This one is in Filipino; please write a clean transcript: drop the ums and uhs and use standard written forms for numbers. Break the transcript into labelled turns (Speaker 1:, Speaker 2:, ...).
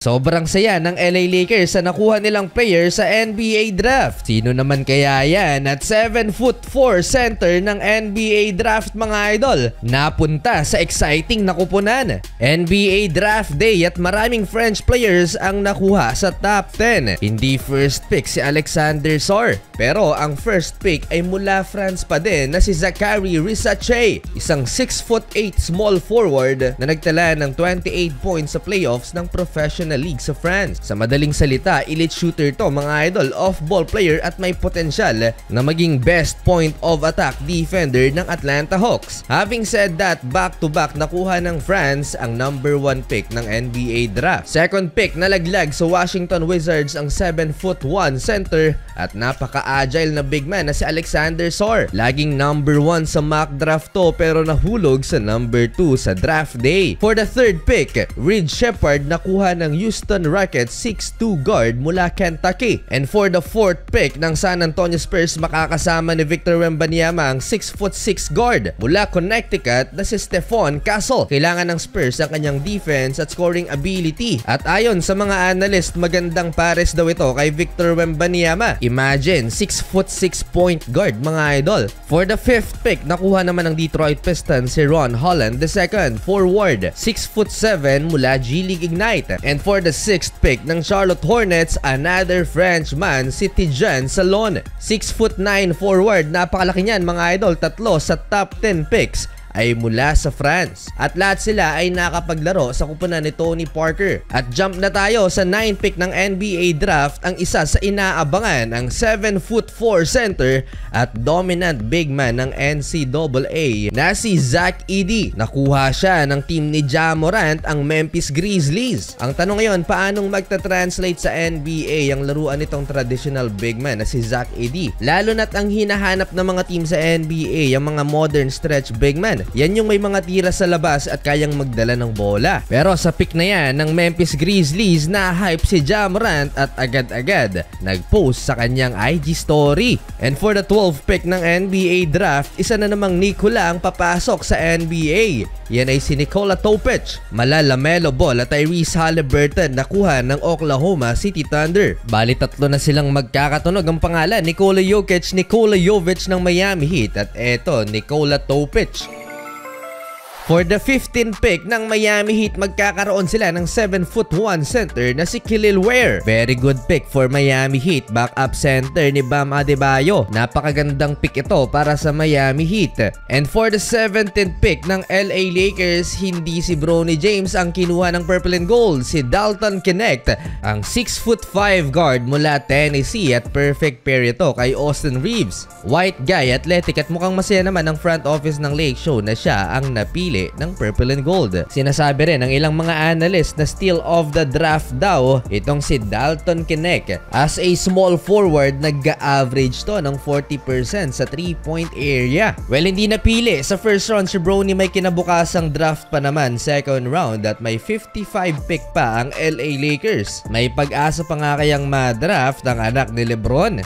Speaker 1: Sobrang saya ng LA Lakers sa nakuha nilang player sa NBA draft. Sino naman kaya yan? At 7'4" center ng NBA draft mga idol, napunta sa exciting na kupunan. NBA draft day at maraming French players ang nakuha sa top 10. Hindi first pick si Alexander Sor, pero ang first pick ay mula France pa din na si Zaccharie Risache, isang 6'8" small forward na nagtala ng 28 points sa playoffs ng professional league sa France. Sa madaling salita, elite shooter to mga idol, off-ball player at may potensyal na maging best point of attack defender ng Atlanta Hawks. Having said that, back-to-back nakuha ng France ang number 1 pick ng NBA draft. Second pick nalaglag sa Washington Wizards ang 7'1" center at napaka-agile na big man na si Alexander Sor. Laging number 1 sa mock draft to pero nahulog sa number 2 sa draft day. For the third pick, Reed Sheppard nakuha ng Houston Rockets 6'2" guard mula Kentucky. And for the fourth pick ng San Antonio Spurs, makakasama ni Victor Wembanyama ang 6'6" guard mula Connecticut na si Stephon Castle. Kailangan ng Spurs ang kanyang defense at scoring ability. At ayon sa mga analyst, magandang pares daw ito kay Victor Wembanyama. Imagine, 6'6" point guard mga idol. For the fifth pick, nakuha naman ng Detroit Pistons si Ron Holland II, forward, 6'7" mula G League Ignite. And for the sixth pick ng Charlotte Hornets, another Frenchman, si Tidjane Salon, 6'9" forward. Napakalaki niyan mga idol, tatlo sa top 10 picks ay mula sa France. At lahat sila ay nakapaglaro sa kupunan ni Tony Parker. At jump na tayo sa 9th pick ng NBA draft, ang isa sa inaabangan, ang 7'4" center at dominant big man ng NCAA na si Zach Edey. Nakuha siya ng team ni Ja Morant, ang Memphis Grizzlies. Ang tanong ngayon, paanong magta-translate sa NBA ang laruan nitong traditional big man na si Zach Edey? Lalo na't ang hinahanap ng mga team sa NBA, ang mga modern stretch big man. Yan yung may mga tira sa labas at kayang magdala ng bola. Pero sa pick na yan ng Memphis Grizzlies, na-hype si Ja Morant at agad-agad nag-post sa kanyang IG story. And for the 12th pick ng NBA draft, isa na namang Nikola ang papasok sa NBA. Yan ay si Nikola Topic. Mala LaMelo Ball at Tyrese Haliburton nakuha ng Oklahoma City Thunder. Bali tatlo na silang magkakatunog ang pangalan, Nikola Jokic, Nikola Jovic ng Miami Heat at eto, Nikola Topic. For the 15th pick ng Miami Heat, magkakaroon sila ng 7'1" center na si Kelly Ware. Very good pick for Miami Heat, backup center ni Bam Adebayo. Napakagandang pick ito para sa Miami Heat. And for the 17th pick ng LA Lakers, hindi si Bronny James ang kinuha ng purple and gold, si Dalton Knecht, ang 6'5" guard mula Tennessee at perfect pair ito kay Austin Reeves. White guy, athletic at mukhang masaya naman ang front office ng Lake Show na siya ang napili ng purple and gold. Sinasabi rin ng ilang mga analyst na steal of the draft daw itong si Dalton Knecht. As a small forward, nag-average to ng 40% sa 3-point area. Well, hindi napili sa first round si Bronny, may kinabukasang draft pa naman, second round, at may 55 pick pa ang LA Lakers. May pag-asa pa nga kayang ma-draft ang anak ni LeBron.